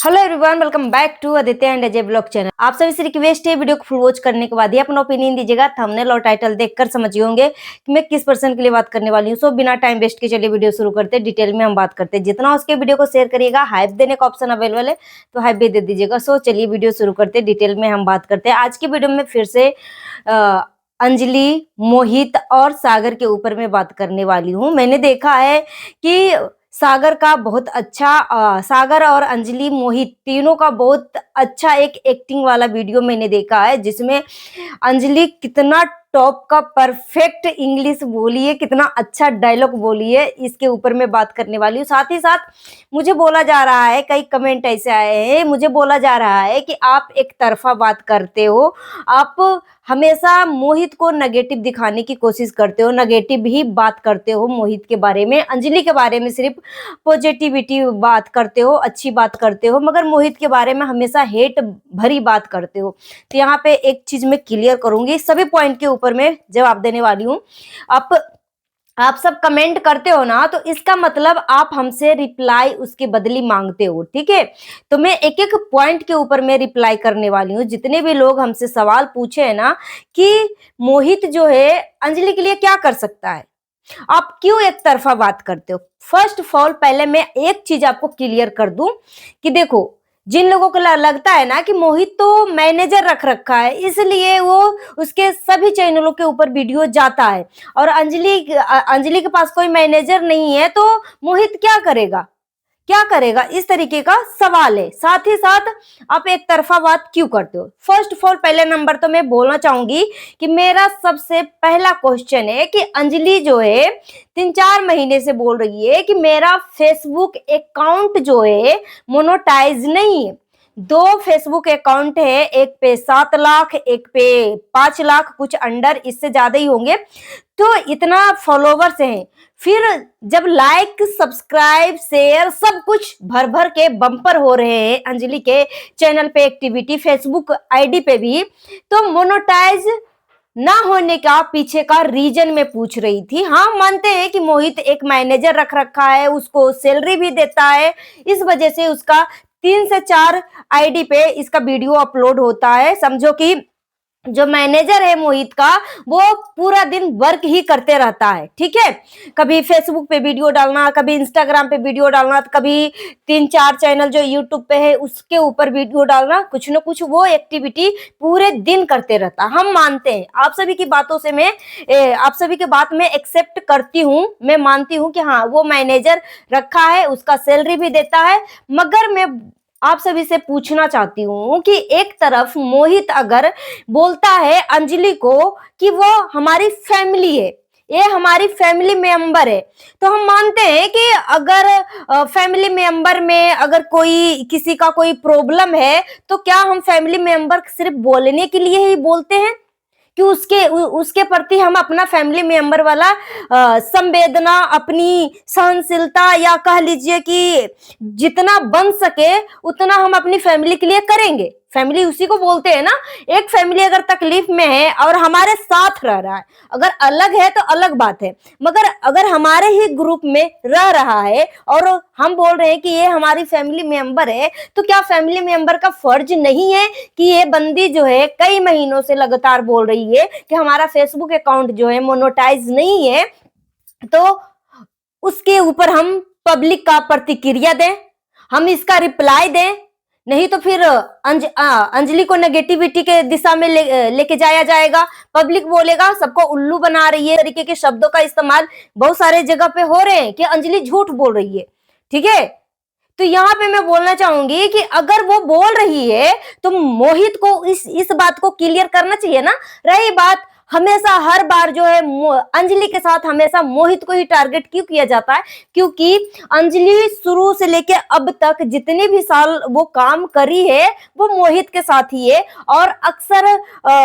Hello everyone, welcome back to Aditya and Ajay blog channel. आप सभी से रिक्वेस्ट है वीडियो को फुल वॉच करने के बाद ही अपना ओपिनियन दीजिएगा। थंबनेल और टाइटल देखकर समझिए होंगे कि मैं किस पर्सन के लिए बात करने वाली हूँ। सो बिना टाइम वेस्ट के चलिए वीडियो शुरू करते हैं। डिटेल में हम बात करते हैं। जितना उसके वीडियो को शेयर करिएगा, हाइप देने का ऑप्शन अवेलेबल है तो हाइप भी दे दीजिएगा। सो चलिए वीडियो शुरू करते हैं। डिटेल में हम बात करते हैं। आज की वीडियो में फिर से अंजलि, मोहित और सागर के ऊपर में बात करने वाली हूँ। मैंने देखा है कि सागर का बहुत अच्छा सागर और अंजलि, मोहित तीनों का बहुत अच्छा एक एक्टिंग वाला वीडियो मैंने देखा है, जिसमें अंजलि कितना टॉप का परफेक्ट इंग्लिश बोली है, कितना अच्छा डायलॉग बोली है। इसके ऊपर मैं बात करने वाली हूँ। साथ ही साथ मुझे बोला जा रहा है, कई कमेंट ऐसे आए हैं, मुझे बोला जा रहा है कि आप एक तरफा बात करते हो, आप हमेशा मोहित को नेगेटिव दिखाने की कोशिश करते हो, नेगेटिव ही बात करते हो मोहित के बारे में, अंजलि के बारे में सिर्फ पॉजिटिविटी बात करते हो, अच्छी बात करते हो, मगर मोहित के बारे में हमेशा हेट भरी बात करते हो। तो यहाँ पे एक चीज मैं क्लियर करूंगी, सभी पॉइंट के ऊपर मैं जवाब देने वाली हूँ। आप सब कमेंट करते हो ना, तो इसका मतलब आप हमसे रिप्लाई उसके बदली मांगते हो, ठीक है। तो मैं एक एक पॉइंट के ऊपर मैं रिप्लाई करने वाली हूँ। जितने भी लोग हमसे सवाल पूछे हैं ना कि मोहित जो है अंजलि के लिए क्या कर सकता है, आप क्यों एक तरफा बात करते हो। फर्स्ट ऑफ ऑल पहले मैं एक चीज आपको क्लियर कर दूं कि देखो, जिन लोगों को लगता है ना कि मोहित तो मैनेजर रख रखा है इसलिए वो उसके सभी चैनलों के ऊपर वीडियो जाता है, और अंजलि के पास कोई मैनेजर नहीं है तो मोहित क्या करेगा, क्या करेगा, इस तरीके का सवाल है। साथ ही साथ आप एक तरफा बात क्यों करते हो। फर्स्ट ऑफ ऑल पहले नंबर तो मैं बोलना चाहूंगी कि मेरा सबसे पहला क्वेश्चन है कि अंजलि जो है 3-4 महीने से बोल रही है कि मेरा फेसबुक अकाउंट जो है मोनेटाइज नहीं है। 2 फेसबुक अकाउंट है, एक पे 7 लाख, एक पे 5 लाख, कुछ अंडर, इससे ज्यादा ही होंगे। तो इतना फॉलोवर्स हैं, फिर जब लाइक, सब्सक्राइब, शेयर सब कुछ भर भर के बम्पर हो रहे हैं अंजलि के चैनल पे, एक्टिविटी फेसबुक आईडी पे भी, तो मोनेटाइज ना होने का पीछे का रीजन में पूछ रही थी। हाँ, मानते हैं कि मोहित एक मैनेजर रख रखा है, उसको सैलरी भी देता है, इस वजह से उसका 3 से 4 आईडी पे इसका वीडियो अपलोड होता है। समझो कि जो मैनेजर है मोहित का, वो पूरा दिन वर्क ही करते रहता है, ठीक है। कभी फेसबुक पे वीडियो डालना, कभी इंस्टाग्राम पे वीडियो डालना, कभी 3-4 चैनल जो यूट्यूब पे है उसके ऊपर वीडियो डालना, कुछ न कुछ वो एक्टिविटी पूरे दिन करते रहता। हम मानते हैं, आप सभी की बातों से आप सभी की बात में एक्सेप्ट करती हूँ, मैं मानती हूँ कि हाँ वो मैनेजर रखा है, उसका सैलरी भी देता है। मगर मैं आप सभी से पूछना चाहती हूँ कि एक तरफ मोहित अगर बोलता है अंजलि को कि वो हमारी फैमिली है, ये हमारी फैमिली मेंबर है, तो हम मानते हैं कि अगर फैमिली मेंबर में अगर कोई किसी का कोई प्रॉब्लम है तो क्या हम फैमिली मेंबर सिर्फ बोलने के लिए ही बोलते हैं कि उसके प्रति हम अपना फैमिली मेंबर वाला संवेदना, अपनी सहनशीलता, या कह लीजिए कि जितना बन सके उतना हम अपनी फैमिली के लिए करेंगे। फैमिली उसी को बोलते हैं ना। एक फैमिली अगर तकलीफ में है और हमारे साथ रह रहा है, अगर अलग है तो अलग बात है, मगर अगर हमारे ही ग्रुप में रह रहा है और हम बोल रहे हैं कि ये हमारी फैमिली मेंबर है, तो क्या फैमिली मेंबर का फर्ज नहीं है कि ये बंदी जो है कई महीनों से लगातार बोल रही है कि हमारा फेसबुक अकाउंट जो है मोनेटाइज नहीं है, तो उसके ऊपर हम पब्लिक का प्रतिक्रिया दें, हम इसका रिप्लाई दें। नहीं तो फिर अंजलि को नेगेटिविटी के दिशा में लेके जाया जाएगा। पब्लिक बोलेगा सबको उल्लू बना रही है, तरीके के शब्दों का इस्तेमाल बहुत सारे जगह पे हो रहे हैं कि अंजलि झूठ बोल रही है, ठीक है। तो यहाँ पे मैं बोलना चाहूंगी कि अगर वो बोल रही है तो मोहित को इस बात को क्लियर करना चाहिए ना। रही बात हमेशा हर बार जो है अंजलि के साथ हमेशा मोहित को ही टारगेट क्यों किया जाता है, क्योंकि अंजलि शुरू से लेके अब तक जितने भी साल वो काम करी है वो मोहित के साथ ही है, और अक्सर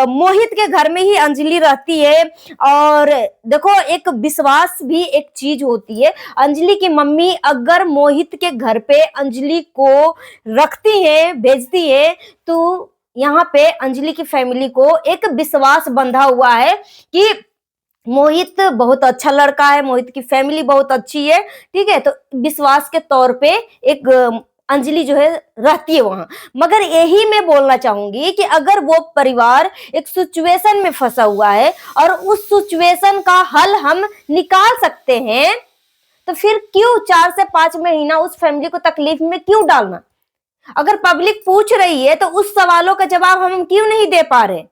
मोहित के घर में ही अंजलि रहती है। और देखो, एक विश्वास भी एक चीज होती है। अंजलि की मम्मी अगर मोहित के घर पे अंजलि को रखती है, भेजती है, तो यहाँ पे अंजलि की फैमिली को एक विश्वास बंधा हुआ है कि मोहित बहुत अच्छा लड़का है, मोहित की फैमिली बहुत अच्छी है, ठीक है। तो विश्वास के तौर पे एक अंजलि जो है रहती है वहां। मगर यही मैं बोलना चाहूंगी कि अगर वो परिवार एक सिचुएशन में फंसा हुआ है और उस सिचुएशन का हल हम निकाल सकते हैं, तो फिर क्यों 4 से 5 महीना उस फैमिली को तकलीफ में क्यों डालना। अगर पब्लिक पूछ रही है तो उस सवालों का जवाब हम क्यों नहीं दे पा रहे।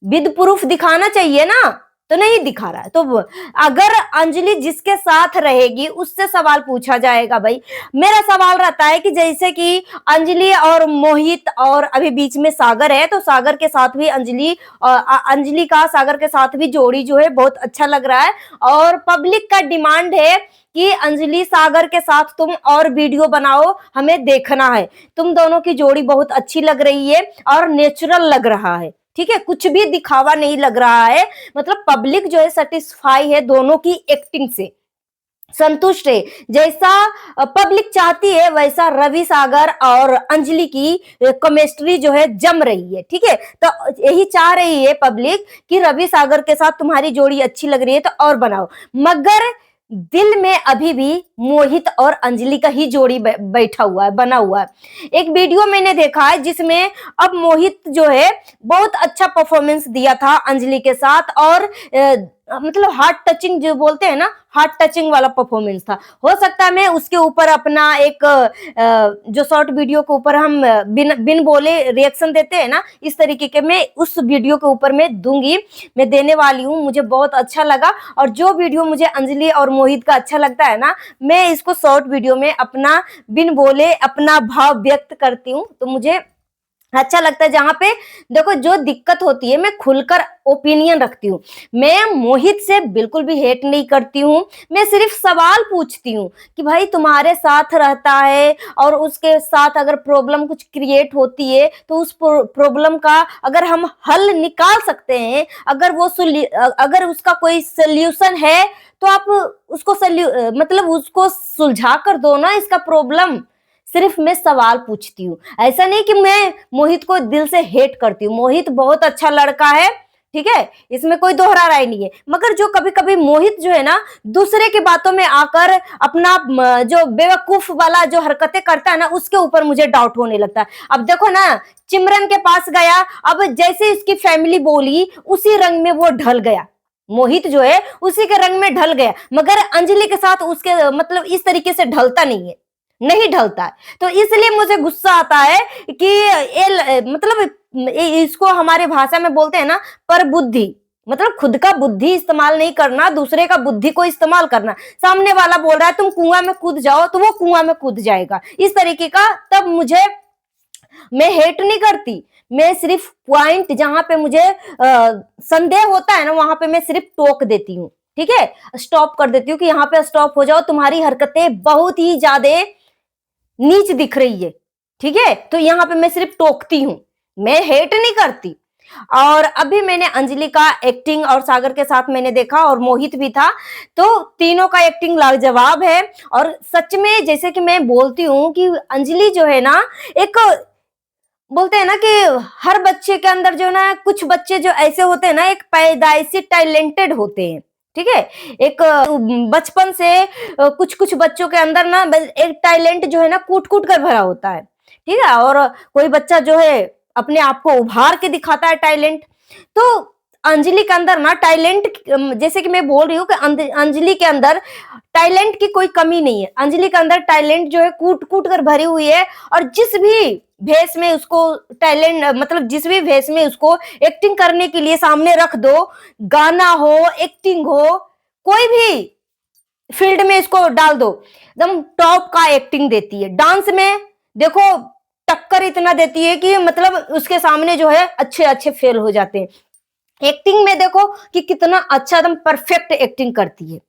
विद प्रूफ दिखाना चाहिए ना, तो नहीं दिखा रहा है। तो अगर अंजलि जिसके साथ रहेगी उससे सवाल पूछा जाएगा। भाई मेरा सवाल रहता है कि जैसे कि अंजलि और मोहित और अभी बीच में सागर है, तो सागर के साथ भी अंजलि का सागर के साथ भी जोड़ी जो है बहुत अच्छा लग रहा है। और पब्लिक का डिमांड है कि अंजलि सागर के साथ तुम और वीडियो बनाओ, हमें देखना है। तुम दोनों की जोड़ी बहुत अच्छी लग रही है और नेचुरल लग रहा है। ठीक है, कुछ भी दिखावा नहीं लग रहा है। मतलब पब्लिक जो है सेटिस्फाई है दोनों की एक्टिंग से, संतुष्ट है। जैसा पब्लिक चाहती है वैसा रवि सागर और अंजलि की केमिस्ट्री जो है जम रही है। ठीक है, तो यही चाह रही है पब्लिक कि रवि सागर के साथ तुम्हारी जोड़ी अच्छी लग रही है तो और बनाओ। मगर दिल में अभी भी मोहित और अंजलि का ही जोड़ी बैठा हुआ है, बना हुआ है। एक वीडियो मैंने देखा है जिसमें अब मोहित जो है बहुत अच्छा परफॉर्मेंस दिया था अंजलि के साथ, और मतलब हार्ट टचिंग जो बोलते हैं ना, हार्ट टचिंग वाला परफॉर्मेंस था। हो सकता है मैं उसके ऊपर अपना एक जो शॉर्ट वीडियो के ऊपर हम बिन बोले रिएक्शन देते हैं ना, इस तरीके के मैं उस वीडियो के ऊपर मैं दूंगी, मैं देने वाली हूँ। मुझे बहुत अच्छा लगा, और जो वीडियो मुझे अंजलि और मोहित का अच्छा लगता है ना, मैं इसको शॉर्ट वीडियो में अपना बिन बोले अपना भाव व्यक्त करती हूँ। तो मुझे अच्छा लगता है। जहां पे देखो जो दिक्कत होती है मैं खुलकर ओपिनियन रखती हूँ। मैं मोहित से बिल्कुल भी हेट नहीं करती हूँ, मैं सिर्फ सवाल पूछती हूँ कि भाई तुम्हारे साथ रहता है और उसके साथ अगर प्रॉब्लम कुछ क्रिएट होती है तो उस प्रॉब्लम का अगर हम हल निकाल सकते हैं, अगर उसका कोई सोल्यूशन है तो आप उसको मतलब उसको सुलझा कर दो ना इसका प्रॉब्लम। सिर्फ मैं सवाल पूछती हूँ, ऐसा नहीं कि मैं मोहित को दिल से हेट करती हूँ। मोहित बहुत अच्छा लड़का है, ठीक है, इसमें कोई दोहरा राय नहीं है। मगर जो कभी कभी मोहित जो है ना दूसरे की बातों में आकर अपना जो बेवकूफ वाला जो हरकतें करता है ना, उसके ऊपर मुझे डाउट होने लगता है। अब देखो ना, चिमरन के पास गया, अब जैसे इसकी फैमिली बोली उसी रंग में वो ढल गया। मोहित जो है उसी के रंग में ढल गया, मगर अंजलि के साथ उसके मतलब इस तरीके से ढलता नहीं है, नहीं ढलता है। तो इसलिए मुझे गुस्सा आता है कि ये मतलब इसको हमारे भाषा में बोलते हैं ना पर बुद्धि, मतलब खुद का बुद्धि इस्तेमाल नहीं करना, दूसरे का बुद्धि को इस्तेमाल करना। सामने वाला बोल रहा है तुम कुआं में कूद जाओ, तो वो कुआं में कूद जाएगा, इस तरीके का। तब मुझे, मैं हेट नहीं करती, मैं सिर्फ पॉइंट जहां पे मुझे संदेह होता है ना, वहां पे मैं सिर्फ टोक देती हूँ। ठीक है, स्टॉप कर देती हूँ कि यहाँ पे स्टॉप हो जाओ, तुम्हारी हरकतें बहुत ही ज्यादा नीच दिख रही है। ठीक है, तो यहाँ पे मैं सिर्फ टोकती हूँ, मैं हेट नहीं करती। और अभी मैंने अंजलि का एक्टिंग और सागर के साथ मैंने देखा, और मोहित भी था, तो तीनों का एक्टिंग लाजवाब है। और सच में जैसे कि मैं बोलती हूँ कि अंजलि जो है ना, एक बोलते हैं ना कि हर बच्चे के अंदर जो ना, कुछ बच्चे जो ऐसे होते हैं ना, एक पैदाइशी टैलेंटेड होते हैं। ठीक है, एक बचपन से कुछ कुछ बच्चों के अंदर ना एक टैलेंट जो है ना कूट कूट कर भरा होता है। ठीक है, और कोई बच्चा जो है अपने आप को उभार के दिखाता है टैलेंट। तो अंजलि के अंदर ना टैलेंट, जैसे कि मैं बोल रही हूँ कि अंजलि के अंदर टैलेंट की कोई कमी नहीं है। अंजलि के अंदर टैलेंट जो है कूट कूट कर भरी हुई है, और जिस भी भेष में उसको टैलेंट, मतलब जिस भी भेष में उसको एक्टिंग करने के लिए सामने रख दो, गाना हो, एक्टिंग हो, कोई भी फील्ड में इसको डाल दो, एकदम टॉप का एक्टिंग देती है। डांस में देखो टक्कर इतना देती है कि मतलब उसके सामने जो है अच्छे अच्छे फेल हो जाते हैं। एक्टिंग में देखो कि कितना अच्छा, एकदम परफेक्ट एक्टिंग करती है।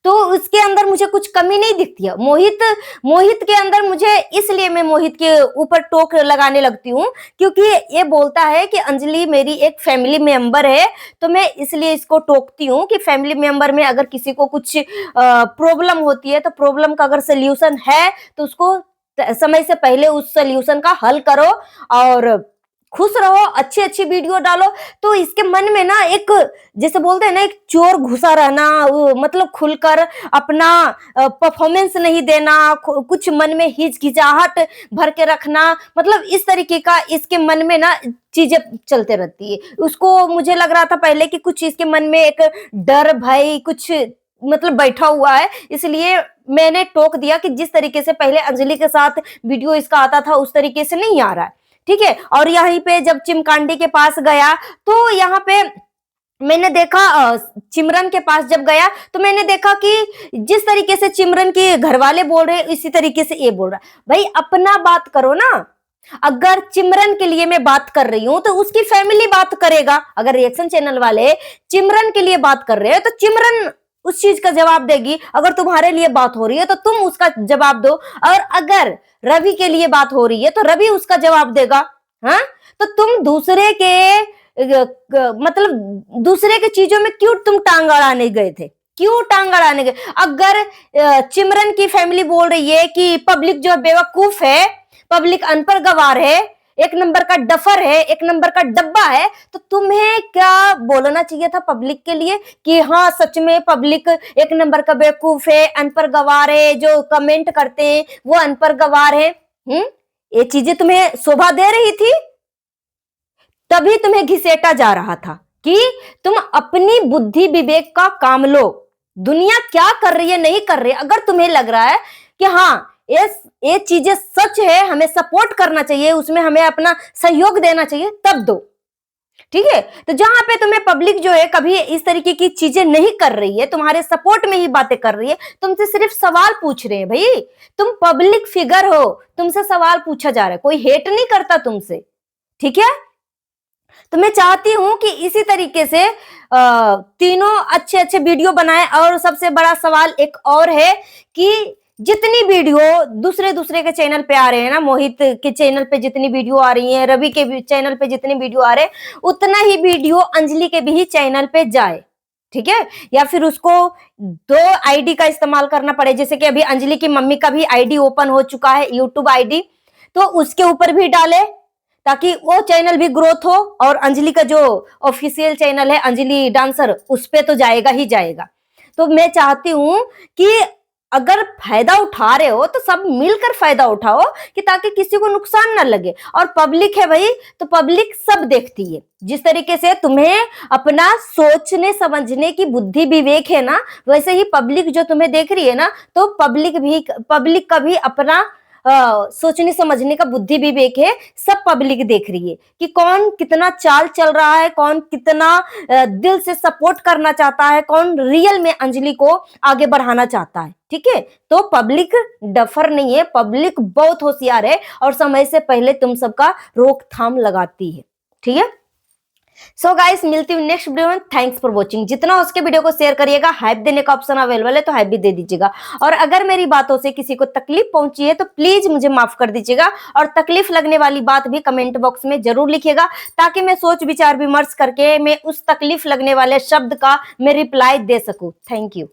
तो उसके अंदर मुझे कुछ कमी नहीं दिखती है। मोहित के अंदर मुझे, इसलिए मैं मोहित के ऊपर टोक लगाने लगती हूँ क्योंकि ये बोलता है कि अंजलि मेरी एक फैमिली मेंबर है, तो मैं इसलिए इसको टोकती हूँ कि फैमिली मेंबर में अगर किसी को कुछ प्रॉब्लम होती है, तो प्रॉब्लम का अगर सोल्यूशन है तो उसको समय से पहले उस सोल्यूशन का हल करो, और खुश रहो, अच्छी अच्छी वीडियो डालो, तो इसके मन में ना एक, जैसे बोलते हैं ना, एक चोर घुसा रहना, मतलब खुलकर अपना परफॉर्मेंस नहीं देना, कुछ मन में हिचकिचाहट भर के रखना, मतलब इस तरीके का इसके मन में ना चीजें चलते रहती है उसको। मुझे लग रहा था पहले कि कुछ इसके मन में एक डर भय कुछ मतलब बैठा हुआ है, इसलिए मैंने टोक दिया कि जिस तरीके से पहले अंजलि के साथ वीडियो इसका आता था उस तरीके से नहीं आ रहा है, ठीक है। और यहीं पे जब चिमकांडी के पास गया तो यहाँ पे मैंने देखा, चिमरन के पास जब गया तो मैंने देखा कि जिस तरीके से चिमरन के घर वाले बोल रहे हैं इसी तरीके से ये बोल रहा है। भाई अपना बात करो ना, अगर चिमरन के लिए मैं बात कर रही हूं तो उसकी फैमिली बात करेगा। अगर रिएक्शन चैनल वाले चिमरन के लिए बात कर रहे हैं तो चिमरन उस चीज का जवाब देगी। अगर तुम्हारे लिए बात हो रही है तो तुम उसका जवाब दो, और अगर रवि के लिए बात हो रही है तो रवि उसका जवाब देगा। हाँ, तो तुम दूसरे के मतलब दूसरे के चीजों में क्यों तुम टांग अड़ाने गए थे, क्यों टांग अड़ाने गए? अगर चिमरन की फैमिली बोल रही है कि पब्लिक जो बेवकूफ है, पब्लिक अनपढ़ गवार है, एक नंबर का डफर है, एक नंबर का डब्बा है, तो तुम्हें क्या बोलना चाहिए था पब्लिक के लिए कि हाँ सच में पब्लिक एक नंबर का बेवकूफ है, अनपढ़ गवार है, जो कमेंट करते हैं वो अनपढ़ गवार है। ये चीजें तुम्हें शोभा दे रही थी? तभी तुम्हें घिसेटा जा रहा था कि तुम अपनी बुद्धि विवेक का काम लो, दुनिया क्या कर रही है नहीं कर रही है। अगर तुम्हें लग रहा है कि हाँ ये चीजें सच है, हमें सपोर्ट करना चाहिए, उसमें हमें अपना सहयोग देना चाहिए, तब दो, ठीक है। तो जहां पे तुम्हें पब्लिक जो है कभी इस तरीके की चीजें नहीं कर रही है, तुम्हारे सपोर्ट में ही बातें कर रही है, तुमसे सिर्फ सवाल पूछ रहे हैं, भाई तुम पब्लिक फिगर हो, तुमसे सवाल पूछा जा रहा है, कोई हेट नहीं करता तुमसे, ठीक है। तो मैं चाहती हूं कि इसी तरीके से तीनों अच्छे अच्छे वीडियो बनाए। और सबसे बड़ा सवाल एक और है कि जितनी वीडियो दूसरे दूसरे के चैनल पे आ रहे हैं ना, मोहित के चैनल पे जितनी वीडियो आ रही है, रवि के चैनल पे जितनी वीडियो आ रहे हैं, उतना ही वीडियो अंजलि के भी चैनल पे जाए, ठीक है। या फिर उसको 2 आईडी का इस्तेमाल करना पड़े, जैसे कि अभी अंजलि की मम्मी का भी आईडी ओपन हो चुका है, यूट्यूब आईडी, तो उसके ऊपर भी डाले ताकि वो चैनल भी ग्रोथ हो। और अंजलि का जो ऑफिशियल चैनल है अंजलि डांसर, उस पे तो जाएगा ही जाएगा। तो मैं चाहती हूं कि अगर फायदा उठा रहे हो तो सब मिलकर फायदा उठाओ, कि ताकि किसी को नुकसान ना लगे। और पब्लिक है भाई, तो पब्लिक सब देखती है। जिस तरीके से तुम्हें अपना सोचने समझने की बुद्धि विवेक है ना, वैसे ही पब्लिक जो तुम्हें देख रही है ना, तो पब्लिक का भी अपना सोचने समझने का बुद्धि विवेक है। सब पब्लिक देख रही है कि कौन कितना चाल चल रहा है, कौन कितना दिल से सपोर्ट करना चाहता है, कौन रियल में अंजलि को आगे बढ़ाना चाहता है, ठीक है। तो पब्लिक डफर नहीं है, पब्लिक बहुत होशियार है और समय से पहले तुम सबका रोकथाम लगाती है, ठीक है। सो गाइस, मिलती हूँ नेक्स्ट वीडियो में। Thanks for watching. जितना हो सके वीडियो को शेयर करिएगा, हाइप देने का ऑप्शन अवेलेबल है तो हाइप भी दे दीजिएगा। और अगर मेरी बातों से किसी को तकलीफ पहुंची है तो प्लीज मुझे माफ कर दीजिएगा, और तकलीफ लगने वाली बात भी कमेंट बॉक्स में जरूर लिखिएगा, ताकि मैं सोच विचार विमर्श करके मैं उस तकलीफ लगने वाले शब्द का मैं रिप्लाई दे सकूं। Thank you.